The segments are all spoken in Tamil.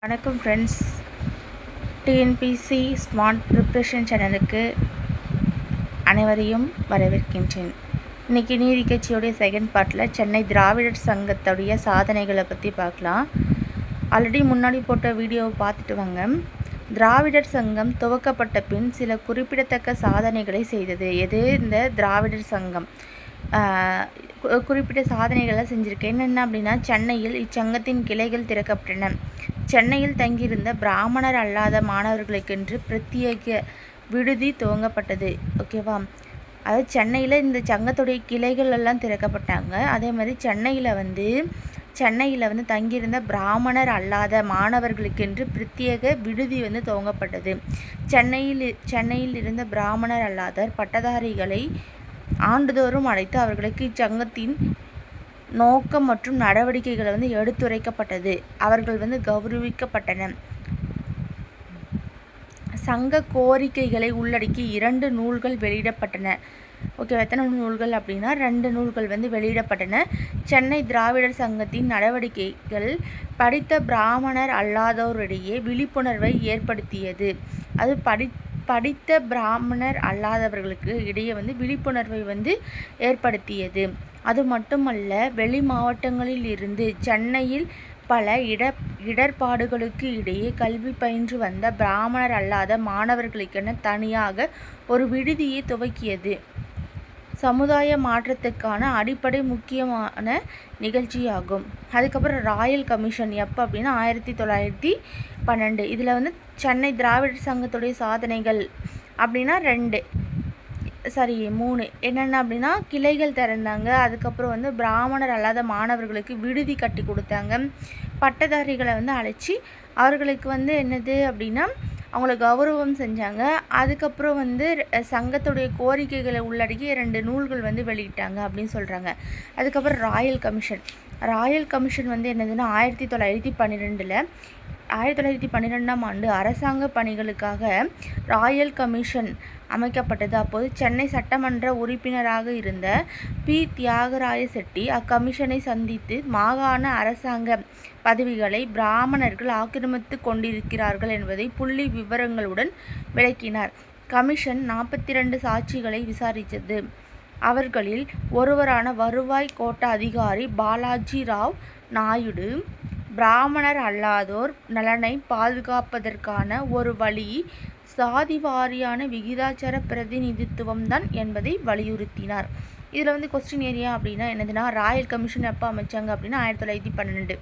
வணக்கம் ஃப்ரெண்ட்ஸ். டிஎன்பிசி ஸ்மார்ட் ப்ரிப்ரேஷன் சேனலுக்கு அனைவரையும் வரவேற்கின்றேன். இன்றைக்கி நீதி கட்சியோடைய செகண்ட் பார்ட்டில் சென்னை திராவிடர் சங்கத்துடைய சாதனைகளை பற்றி பார்க்கலாம். ஆல்ரெடி முன்னாடி போட்ட வீடியோவை பார்த்துட்டு வாங்க. திராவிடர் சங்கம் துவக்கப்பட்ட பின் சில குறிப்பிடத்தக்க சாதனைகளை செய்தது. எது இந்த திராவிடர் சங்கம் குறிப்பிட்ட சாதனைகளை செஞ்சுருக்கு. என்னென்ன அப்படின்னா, சென்னையில் இச்சங்கத்தின் கிளைகள் திறக்கப்பட்டன. சென்னையில் தங்கியிருந்த பிராமணர் அல்லாத மாணவர்களுக்கென்று பிரத்யேக விடுதி துவங்கப்பட்டது. ஓகேவா? அதாவது சென்னையில் இந்த சங்கத்துடைய கிளைகள் எல்லாம் திறக்கப்பட்டாங்க. அதே மாதிரி சென்னையில் வந்து தங்கியிருந்த பிராமணர் அல்லாத மாணவர்களுக்கென்று பிரத்யேக விடுதி வந்து துவங்கப்பட்டது. சென்னையில் இருந்த பிராமணர் அல்லாத பட்டதாரிகளை ஆண்டுதோறும் அழைத்து அவர்களுக்கு இச்சங்கத்தின் நோக்கம் மற்றும் நடவடிக்கைகளை வந்து எடுத்துரைக்கப்பட்டது. அவர்கள் வந்து கௌரவிக்கப்பட்டனர். சங்க கோரிக்கைகளை உள்ளடக்கி 2 நூல்கள் வெளியிடப்பட்டன. ஓகே, எத்தனை நூல்கள் அப்படின்னா 2 நூல்கள் வந்து வெளியிடப்பட்டன. சென்னை திராவிடர் சங்கத்தின் நடவடிக்கைகள் படித்த பிராமணர் அல்லாதோரிடையே விழிப்புணர்வை ஏற்படுத்தியது. அது படித்த பிராமணர் அல்லாதவர்களுக்கு இடையே வந்து விழிப்புணர்வை வந்து ஏற்படுத்தியது. அது மட்டுமல்ல, வெளி மாவட்டங்களில் இருந்து சென்னையில் பல இடர்பாடுகளுக்கு இடையே கல்வி பயின்று வந்த பிராமணர் அல்லாத மாணவர்களுக்கென தனியாக ஒரு விடுதியை துவக்கியது. சமுதாய மாற்றத்துக்கான அடிப்படை முக்கியமான நிகழ்ச்சியாகும். அதுக்கப்புறம் ராயல் கமிஷன் எப்போ அப்படின்னா 1912. இதில் வந்து சென்னை திராவிடர் சங்கத்துடைய சாதனைகள் அப்படின்னா 3 என்னென்ன அப்படின்னா, கிளைகள் திறந்தாங்க. அதுக்கப்புறம் வந்து பிராமணர் அல்லாத மாணவர்களுக்கு விடுதி கட்டி கொடுத்தாங்க. பட்டதாரிகளை வந்து அழைச்சி அவர்களுக்கு வந்து என்னது அப்படின்னா அவங்கள கௌரவம் செஞ்சாங்க. அதுக்கப்புறம் வந்து சங்கத்துடைய கோரிக்கைகளை உள்ளடக்கி 2 நூல்கள் வந்து வெளியிட்டாங்க அப்படின்னு சொல்கிறாங்க. அதுக்கப்புறம் ராயல் கமிஷன் வந்து என்னதுன்னா 1912 1912ஆம் ஆண்டு அரசாங்க பணிகளுக்காக ராயல் கமிஷன் அமைக்கப்பட்டது. அப்போது சென்னை சட்டமன்ற உறுப்பினராக இருந்த பி. தியாகராய செட்டி அக்கமிஷனை சந்தித்து மாகாண அரசாங்க பதவிகளை பிராமணர்கள் ஆக்கிரமித்து கொண்டிருக்கிறார்கள் என்பதை புள்ளி விவரங்களுடன் விளக்கினார். கமிஷன் 42 சாட்சிகளை விசாரித்தது. அவர்களில் ஒருவரான வருவாய் கோட்ட அதிகாரி பாலாஜி ராவ் நாயுடு பிராமணர் அல்லாதோர் நலனை பாதுகாப்பதற்கான ஒரு வழி சாதி வாரியான விகிதாச்சார பிரதிநிதித்துவம் தான் என்பதை வலியுறுத்தினார். இதில் வந்து கொஸ்டின் ஏரியா அப்படின்னா என்னதுன்னா, ராயல் கமிஷன் எப்போ அமைச்சாங்க அப்படின்னா 1912.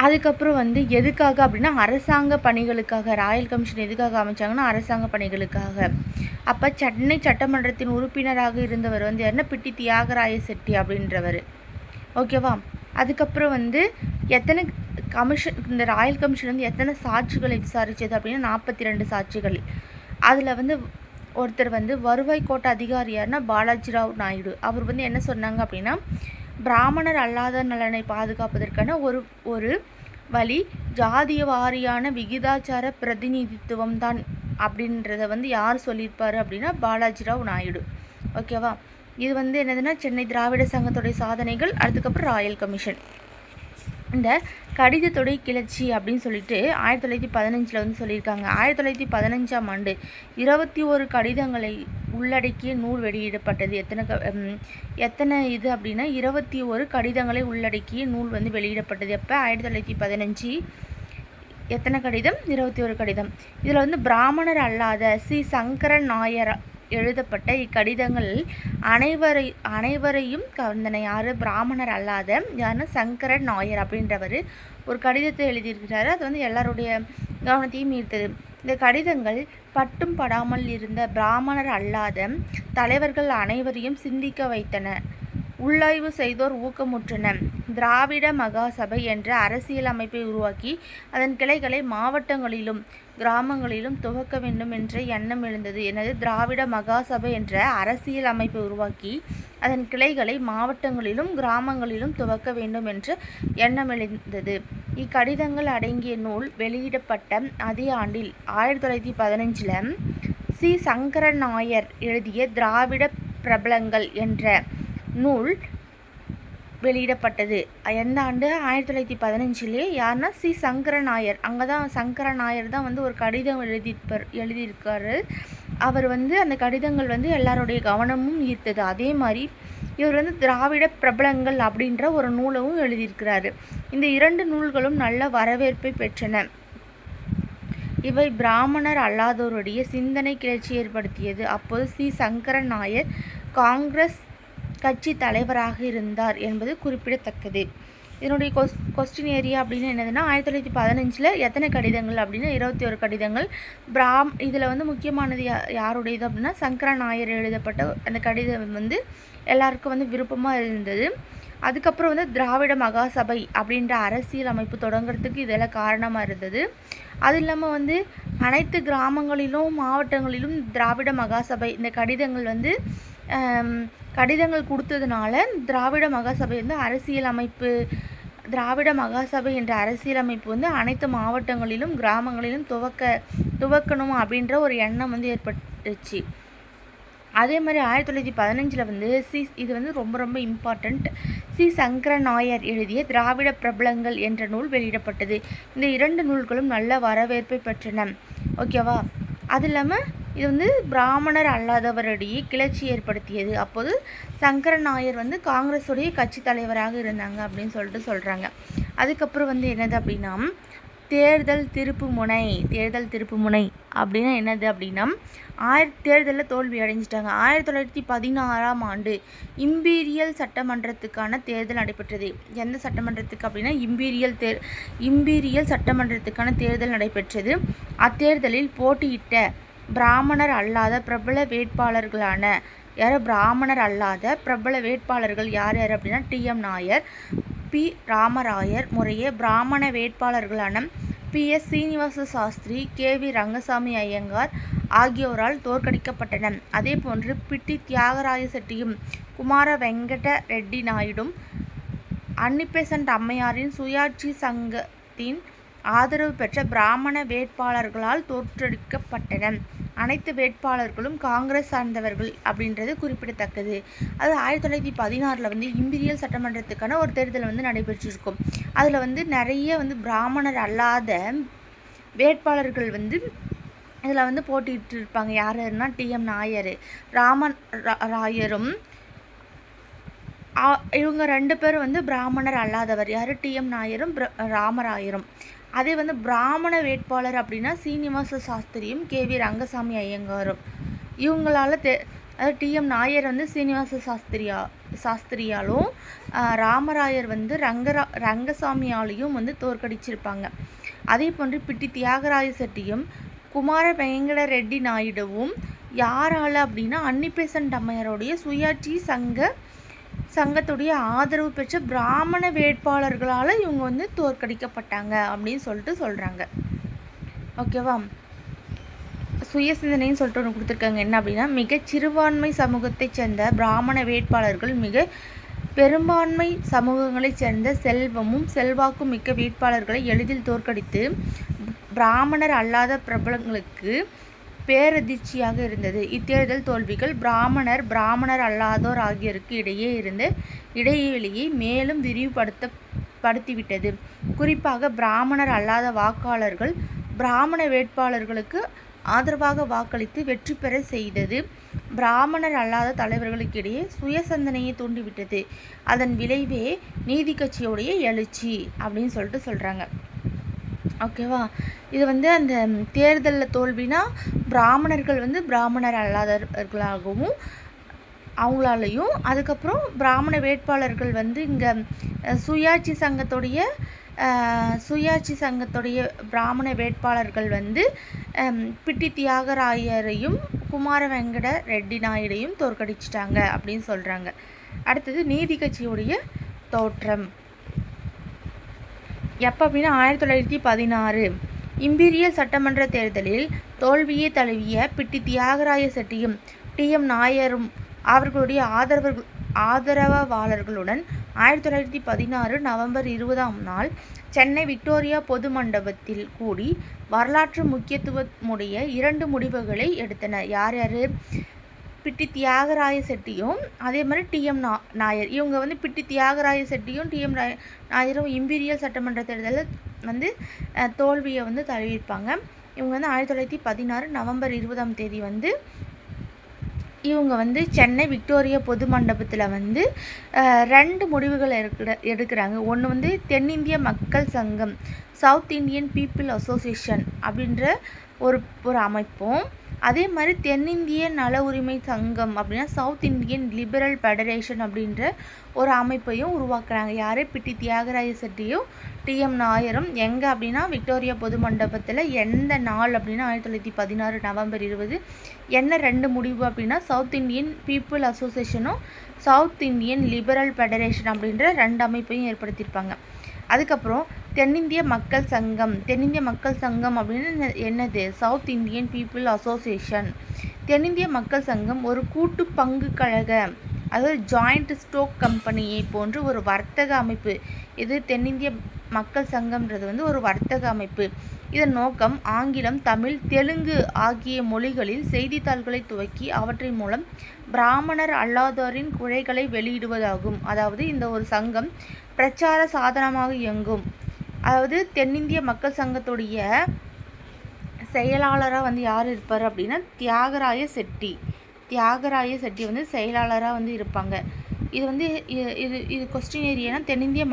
அதுக்கப்புறம் வந்து எதுக்காக அப்படின்னா அரசாங்க பணிகளுக்காக. ராயல் கமிஷன் எதுக்காக அமைச்சாங்கன்னா அரசாங்க பணிகளுக்காக. அப்போ சென்னை சட்டமன்றத்தின் உறுப்பினராக இருந்தவர் வந்து யாருன்னா பிட்டி தியாகராய செட்டி அப்படின்றவர். ஓகேவா? அதுக்கப்புறம் வந்து இந்த ராயல் கமிஷன் வந்து எத்தனை சாட்சிகளை விசாரித்தது அப்படின்னா 42 சாட்சிகள். அதில் வந்து ஒருத்தர் வந்து வருவாய் கோட்ட அதிகாரி யாருன்னா பாலாஜி ராவ் நாயுடு. அவர் வந்து என்ன சொன்னாங்க அப்படின்னா, பிராமணர் அல்லாத நலனை பாதுகாப்பதற்கான ஒரு வழி ஜாதிய வாரியான விகிதாச்சார பிரதிநிதித்துவம் தான் அப்படின்றத வந்து யார் சொல்லியிருப்பார் அப்படின்னா பாலாஜி ராவ் நாயுடு. ஓகேவா? இது வந்து என்னதுன்னா சென்னை திராவிட சங்கத்துடைய சாதனைகள். அதுக்கப்புறம் ராயல் கமிஷன். இந்த கடிதத்துடைய கிளர்ச்சி அப்படின்னு சொல்லிட்டு 1915 வந்து சொல்லியிருக்காங்க. 1915ஆம் ஆண்டு 21 கடிதங்களை உள்ளடக்கிய நூல் வெளியிடப்பட்டது. எத்தனை இது அப்படின்னா 21 கடிதங்களை உள்ளடக்கிய நூல் வந்து வெளியிடப்பட்டது. எப்போ? 1915. எத்தனை கடிதம்? 21 கடிதம். இதில் வந்து பிராமணர் அல்லாத சி. சங்கரன் நாயர் எழுதப்பட்ட இக்கடிதங்கள் அனைவரையும் கவர்ந்தன. யார்? பிராமணர் அல்லாத யாருன்னா சங்கரன் நாயர் அப்படின்றவர் ஒரு கடிதத்தை எழுதியிருக்கிறாரு. அது வந்து எல்லாருடைய கவனத்தையும் ஈர்த்தது. இந்த கடிதங்கள் பட்டும் படாமல் இருந்த பிராமணர் அல்லாத தலைவர்கள் அனைவரையும் சிந்திக்க வைத்தன. உள்ளாய்வு செய்தோர் ஊக்கமுற்றன. திராவிட மகாசபை என்ற அரசியல் அமைப்பை உருவாக்கி அதன் கிளைகளை மாவட்டங்களிலும் கிராமங்களிலும் துவக்க வேண்டும் என்ற எண்ணம் எழுந்தது. எனது திராவிட மகாசபை என்ற அரசியல் அமைப்பை உருவாக்கி அதன் கிளைகளை மாவட்டங்களிலும் கிராமங்களிலும் துவக்க வேண்டும் என்ற எண்ணம் எழுந்தது. இக்கடிதங்கள் அடங்கிய நூல் வெளியிடப்பட்ட அதே ஆண்டில் 1915 சி. சங்கரன் நாயர் எழுதிய திராவிட பிரபலங்கள் என்ற நூல் வெளியிடப்பட்டது. எந்த ஆண்டு? 1915. யாருன்னா சி. சங்கரன் நாயர். அங்கே தான் சங்கரன் நாயர் தான் வந்து ஒரு கடிதம் எழுதியிருக்காரு. அவர் வந்து அந்த கடிதங்கள் வந்து எல்லாருடைய கவனமும் ஈர்த்தது. அதே மாதிரி இவர் வந்து திராவிட பிரபலங்கள் அப்படின்ற ஒரு நூலவும் எழுதியிருக்கிறாரு. இந்த 2 நூல்களும் நல்ல வரவேற்பை பெற்றன. இவை பிராமணர் அல்லாதோருடைய சிந்தனை கிளர்ச்சி ஏற்படுத்தியது. அப்போது சி. சங்கரன் நாயர் காங்கிரஸ் கட்சி தலைவராக இருந்தார் என்பது குறிப்பிடத்தக்கது. இதனுடைய கொஸ்டின் ஏரியா அப்படின்னு என்னதுன்னா, 1915 எத்தனை கடிதங்கள் அப்படின்னா 21 கடிதங்கள். இதில் வந்து முக்கியமானது யாருடையது அப்படின்னா சங்கரன் நாயர் எழுதப்பட்ட அந்த கடிதம் வந்து எல்லாருக்கும் வந்து விருப்பமாக இருந்தது. அதுக்கப்புறம் வந்து திராவிட மகாசபை அப்படின்ற அரசியல் அமைப்பு தொடங்குறதுக்கு இதெல்லாம் காரணமாக இருந்தது. அது இல்லாமல் வந்து அனைத்து கிராமங்களிலும் மாவட்டங்களிலும் திராவிட மகாசபை இந்த கடிதங்கள் வந்து கடிதங்கள் கொடுத்ததுனால திராவிட மகாசபை வந்து அரசியல் அமைப்பு திராவிட மகாசபை என்ற அரசியலமைப்பு வந்து அனைத்து மாவட்டங்களிலும் கிராமங்களிலும் துவக்கணும் அப்படின்ற ஒரு எண்ணம் வந்து ஏற்பட்டுச்சு. அதே மாதிரி 1915 வந்து இது வந்து ரொம்ப ரொம்ப இம்பார்ட்டண்ட். சி. சங்கரன் நாயர் எழுதிய திராவிட பிரபலங்கள் என்ற நூல் வெளியிடப்பட்டது. இந்த 2 நூல்களும் நல்ல வரவேற்பை பெற்றன. ஓகேவா? அது இல்லாமல் இது வந்து பிராமணர் அல்லாதவரிடையே கிளர்ச்சி ஏற்படுத்தியது. அப்போது சங்கரன் நாயர் வந்து காங்கிரஸுடைய கட்சி தலைவராக இருந்தாங்க அப்படின்னு சொல்கிறாங்க. அதுக்கப்புறம் வந்து என்னது அப்படின்னா தேர்தல் திருப்புமுனை அப்படின்னா என்னது அப்படின்னா தேர்தலில் தோல்வி அடைஞ்சிட்டாங்க. 1916ஆம் ஆண்டு இம்பீரியல் சட்டமன்றத்துக்கான தேர்தல் நடைபெற்றது. எந்த சட்டமன்றத்துக்கு அப்படின்னா இம்பீரியல் சட்டமன்றத்துக்கான தேர்தல் நடைபெற்றது. அத்தேர்தலில் போட்டியிட்ட பிராமணர் அல்லாத பிரபல வேட்பாளர்களான யார் அப்படின்னா டி.எம். நாயர், பி. ராமராயர் முறையே பிராமண வேட்பாளர்களான பி.எஸ். சீனிவாச சாஸ்திரி, கே.வி. ரங்கசாமி ஐயங்கார் ஆகியோரால் தோற்கடிக்கப்பட்டன. அதே போன்று பிட்டி தியாகராய செட்டியும் குமார வெங்கட ரெட்டி நாயுடும் அன்னிபெசன்ட் அம்மையாரின் சுயாட்சி சங்கத்தின் ஆதரவு பெற்ற பிராமண வேட்பாளர்களால் தோற்கடிக்கப்பட்டன. அனைத்து வேட்பாளர்களும் காங்கிரஸ் சார்ந்தவர்கள் அப்படின்றது குறிப்பிடத்தக்கது. அது 1916 வந்து இம்பீரியல் சட்டமன்றத்துக்கான ஒரு தேர்தல் வந்து நடைபெற்றிருக்கும். அதில் வந்து நிறைய வந்து பிராமணர் அல்லாத வேட்பாளர்கள் வந்து இதில் வந்து போட்டிட்டு இருப்பாங்க. யாருன்னா டி.எம். நாயர், ராயரும் இவங்க 2 பேரும் வந்து பிராமணர் அல்லாதவர். யார்? டி.எம். நாயரும் ராமராயரும். அதே வந்து பிராமண வேட்பாளர் அப்படின்னா சீனிவாச சாஸ்திரியும் கே.வி. ரங்கசாமி ஐயங்காரும். இவங்களால் அதாவது டி.எம். நாயர் வந்து சீனிவாச சாஸ்திரியாலும் ராமராயர் வந்து ரங்கசாமியாலையும் வந்து தோற்கடிச்சிருப்பாங்க. அதே போன்று பிட்டி தியாகராய செட்டியும் குமார வெங்கட ரெட்டி நாயுடுவும் யாரால் அப்படின்னா அன்னிபெசன்ட் அம்மையாருடைய சுயாட்சி சங்கத்துடைய ஆதரவு பெற்ற பிராமண வேட்பாளர்களால் இவங்க வந்து தோற்கடிக்கப்பட்டாங்க அப்படின்னு சொல்கிறாங்க. ஓகேவா? சுய சிந்தனைன்னு சொல்லிட்டு ஒன்று கொடுத்துருக்காங்க. என்ன அப்படின்னா மிகச் சிறுபான்மை சமூகத்தைச் சேர்ந்த பிராமண வேட்பாளர்கள் மிக பெரும்பான்மை சமூகங்களைச் சேர்ந்த செல்வமும் செல்வாக்கும் மிக்க வேட்பாளர்களை எளிதில் தோற்கடித்து பிராமணர் அல்லாத பிரபலங்களுக்கு பேரதிர்ச்சியாக இருந்தது. இத்தேர்தல் தோல்விகள் பிராமணர் அல்லாதோர் ஆகியோருக்கு இடையே இருந்த இடைவெளியை மேலும் விரிவுபடுத்திவிட்டது. குறிப்பாக பிராமணர் அல்லாத வாக்காளர்கள் பிராமண வேட்பாளர்களுக்கு ஆதரவாக வாக்களித்து வெற்றி பெற செய்தது. பிராமணர் அல்லாத தலைவர்களுக்கிடையே சுயசந்தனையை தூண்டிவிட்டது. அதன் விளைவே நீதி கட்சியோடைய எழுச்சி அப்படின்னு சொல்கிறாங்க. ஓகேவா? இது வந்து அந்த தேர்தலில் தோல்வினா பிராமணர்கள் வந்து பிராமணர் அல்லாதவர்களாகவும் அவங்களாலையும், அதுக்கப்புறம் பிராமண வேட்பாளர்கள் வந்து இங்கே சுயாட்சி சங்கத்துடைய பிராமண வேட்பாளர்கள் வந்து பிட்டி தியாகராயரையும் குமார வெங்கட ரெட்டி நாயுடையும் தோற்கடிச்சிட்டாங்க அப்படின்னு சொல்கிறாங்க. அடுத்தது நீதி கட்சியுடைய தோற்றம் எப்போ அப்படின்னா 1916 இம்பீரியல் சட்டமன்ற தேர்தலில் தோல்வியை தழுவிய பிட்டி தியாகராய செட்டியும் டி.எம். நாயரும் அவர்களுடைய ஆதரவாளர்களுடன் 1916 நவம்பர் 20ஆம் நாள் சென்னை விக்டோரியா பொது மண்டபத்தில் கூடி வரலாற்று முக்கியத்துவமுடைய 2 முடிவுகளை எடுத்தனர். யார்? பிட்டி தியாகராய செட்டியும் அதே மாதிரி டிஎம் நாயர். இவங்க வந்து பிட்டி தியாகராய செட்டியும் டிஎம் நாயரும் இம்பீரியல் சட்டமன்ற தேர்தலில் வந்து தோல்வியை வந்து தழுவியிருப்பாங்க. இவங்க வந்து 1916 நவம்பர் 20 வந்து இவங்க வந்து சென்னை விக்டோரியா பொது மண்டபத்தில் வந்து 2 முடிவுகள் எடுக்கிறாங்க. ஒன்று வந்து தென்னிந்திய மக்கள் சங்கம், சவுத் இந்தியன் பீப்புள் அசோசியேஷன் அப்படின்ற ஒரு அமைப்பும், அதே மாதிரி தென்னிந்திய நல உரிமை சங்கம் அப்படின்னா சவுத் இந்தியன் லிபரல் ஃபெடரேஷன் அப்படின்ற ஒரு அமைப்பையும் உருவாக்குறாங்க. யார்? பிட்டி தியாகராய செட்டியும் டிஎம் நாயரும். எங்கே அப்படின்னா விக்டோரியா பொது மண்டபத்தில். எந்த நாள் அப்படின்னா 1916 நவம்பர் 20. என்ன 2 முடிவு அப்படின்னா சவுத் இந்தியன் பீப்புள் அசோசியேஷனும் சவுத் இந்தியன் லிபரல் ஃபெடரேஷன் அப்படின்ற 2 அமைப்பையும் ஏற்படுத்தியிருப்பாங்க. அதுக்கப்புறம் தென்னிந்திய மக்கள் சங்கம். தென்னிந்திய மக்கள் சங்கம் அப்படின்னு என்னது? South Indian people association. தென்னிந்திய மக்கள் சங்கம் ஒரு கூட்டு பங்கு கழக, அதாவது ஜாயிண்ட் ஸ்டோக் கம்பெனியை போன்று ஒரு வர்த்தக அமைப்பு. இது தென்னிந்திய மக்கள் சங்கம்ன்றது வந்து ஒரு வர்த்தக அமைப்பு. இதன் நோக்கம் ஆங்கிலம், தமிழ், தெலுங்கு ஆகிய மொழிகளில் செய்தித்தாள்களை துவக்கி அவற்றின் மூலம் பிராமணர் அல்லாதோரின் குறைகளை வெளியிடுவதாகும். அதாவது இந்த ஒரு சங்கம் பிரச்சார சாதனமாக இயங்கும். அதாவது தென்னிந்திய மக்கள் சங்கத்துடைய செயலாளராக வந்து யார் இருப்பார் அப்படின்னா தியாகராய செட்டி. தியாகராய செட்டி வந்து செயலாளராக வந்து இருப்பாங்க. இது வந்து இது கொஸ்டின் ஏரியானா தென்னிந்திய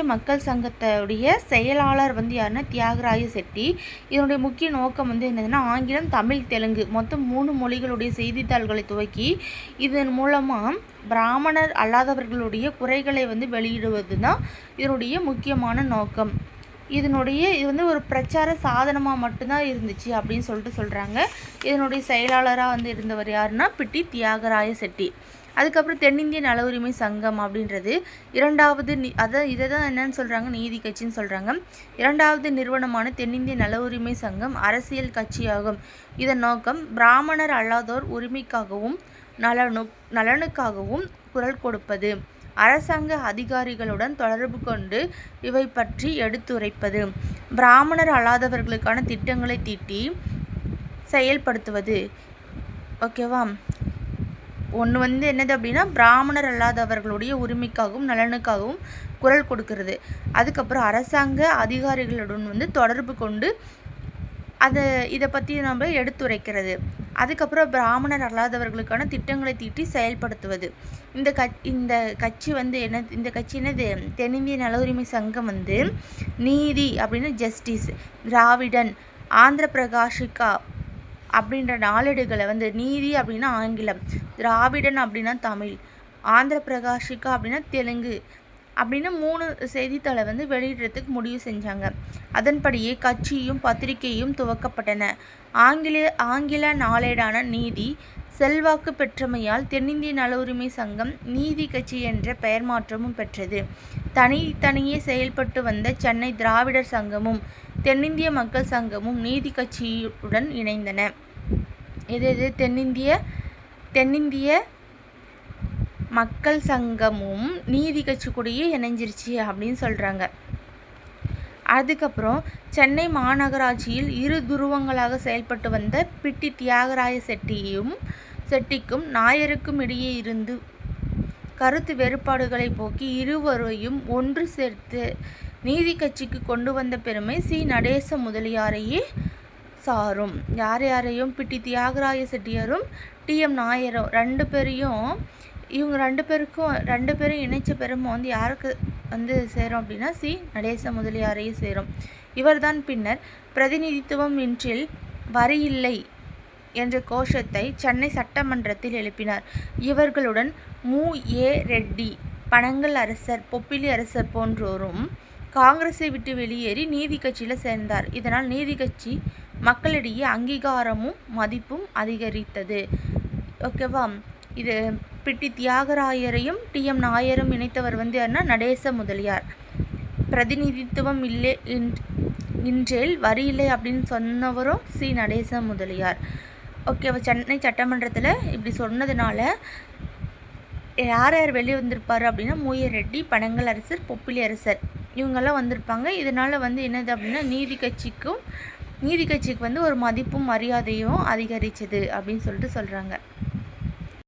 மக்கள் சங்கத்துடைய செயலாளர் வந்து யாருன்னா தியாகராய செட்டி. இதனுடைய முக்கிய நோக்கம் வந்து என்னதுன்னா ஆங்கிலம், தமிழ், தெலுங்கு மொத்தம் 3 மொழிகளுடைய செய்தித்தாள்களை துவக்கி இதன் மூலமாக பிராமணர் அல்லாதவர்களுடைய குறைகளை வந்து வெளியிடுவது தான் இதனுடைய முக்கியமான நோக்கம். இது வந்து ஒரு பிரச்சார சாதனமாக மட்டும்தான் இருந்துச்சு அப்படின்னு சொல்கிறாங்க. இதனுடைய செயலாளராக வந்து இருந்தவர் யாருன்னா பிட்டி தியாகராய செட்டி. அதுக்கப்புறம் தென்னிந்திய நல உரிமை சங்கம் அப்படின்றது 2வது இதை தான் என்னன்னு சொல்கிறாங்க, நீதி கட்சின்னு சொல்கிறாங்க. 2வது நிறுவனமான தென்னிந்திய நல உரிமை சங்கம் அரசியல் கட்சியாகும். இதன் நோக்கம் பிராமணர் அல்லாதோர் உரிமைக்காகவும் நலனுக்காகவும் குரல் கொடுப்பது, அரசாங்க அதிகாரிகளுடன் தொடர்பு கொண்டு இவை பற்றி எடுத்துரைப்பது, பிராமணர் அல்லாதவர்களுக்கான திட்டங்களை தீட்டி செயல்படுத்துவது. ஓகேவா? ஒன்று வந்து என்னது அப்படின்னா பிராமணர் அல்லாதவர்களுடைய உரிமைக்காகவும் நலனுக்காகவும் குரல் கொடுக்கறது. அதுக்கப்புறம் அரசாங்க அதிகாரிகளுடன் வந்து தொடர்பு கொண்டு இதை பற்றி நம்ம எடுத்துரைக்கிறது. அதுக்கப்புறம் பிராமணர் அல்லாதவர்களுக்கான திட்டங்களை தீட்டி செயல்படுத்துவது. இந்த கட்சி வந்து இந்த கட்சி என்னது? தென்னிந்திய நல உரிமை சங்கம் வந்து நீதி அப்படின்னு ஜஸ்டிஸ், திராவிடன், ஆந்திர பிரகாஷிகா அப்படின்ற நாளேடுகளை வந்து நீதி அப்படின்னா ஆங்கிலம், திராவிடன் அப்படின்னா தமிழ், ஆந்திர பிரகாஷிகா அப்படின்னா தெலுங்கு அப்படின்னு 3 செய்தித்தாளை வந்து வெளியிடுறதுக்கு முடிவு செஞ்சாங்க. அதன்படியே கட்சியும் பத்திரிகையும் துவக்கப்பட்டன. ஆங்கில நாளேடான நீதி செல்வாக்கு பெற்றமையால் தென்னிந்திய நல உரிமை சங்கம் நீதி கட்சி என்ற பெயர் மாற்றமும் பெற்றது. தனியே செயல்பட்டு வந்த சென்னை திராவிடர் சங்கமும் தென்னிந்திய மக்கள் சங்கமும் நீதி கட்சியுடன் இணைந்தன. இது தென்னிந்திய மக்கள் சங்கமும் நீதி கட்சி கூடயே இணைஞ்சிருச்சு அப்படின்னு சொல்கிறாங்க. அதுக்கப்புறம் சென்னை மாநகராட்சியில் 2 துருவங்களாக செயல்பட்டு வந்த பிட்டி தியாகராய செட்டிக்கும் நாயருக்கும் இடையே இருந்து கருத்து வேறுபாடுகளை போக்கி இருவரையும் ஒன்று சேர்த்து நீதி கட்சிக்கு கொண்டு வந்த பெருமை சி. நடேச முதலியாரையே சாரும். யாரையும்? பிட்டி தியாகராய செட்டியாரும் டிஎம் நாயரும் 2 பேரையும். இவங்க 2 பேரும் இணைச்ச பெருமை வந்து யாருக்கு வந்து சேரும் அப்படின்னா சி. நடேச முதலியாரையே சேரும். இவர்தான் பின்னர் பிரதிநிதித்துவம் இன்றில் வரியில்லை என்ற கோஷத்தை சென்னை சட்டமன்றத்தில் எழுப்பினார். இவர்களுடன் மு. ஏ. ரெட்டி, பனங்கல் அரசர், பொப்பிலி அரசர் போன்றோரும் காங்கிரஸை விட்டு வெளியேறி நீதி கட்சியில் சேர்ந்தார். இதனால் நீதி கட்சி மக்களிடையே அங்கீகாரமும் மதிப்பும் அதிகரித்தது. ஓகேவா? இது பிட்டி தியாகராயரையும் டிஎம் நாயரும் இணைத்தவர் வந்து யாருன்னா நடேச முதலியார். பிரதிநிதித்துவம் இல்லை இன்றேல் வரி இல்லை அப்படின்னு சொன்னவரும் சி. நடேச முதலியார். ஓகேவா? சென்னை சட்டமன்றத்தில் இப்படி சொன்னதுனால யார் வெளியே வந்திருப்பார் அப்படின்னா மு. ஏ. ரெட்டி, பனங்கல் அரசர், பொப்பிலி அரசர் இவங்கெல்லாம் வந்திருப்பாங்க. இதனால் வந்து என்னது அப்படின்னா நீதி கட்சிக்கும் நீதி கட்சிக்கு வந்து ஒரு மதிப்பும் மரியாதையும் அதிகரிச்சது அப்படின்னு சொல்லிட்டு சொல்கிறாங்க.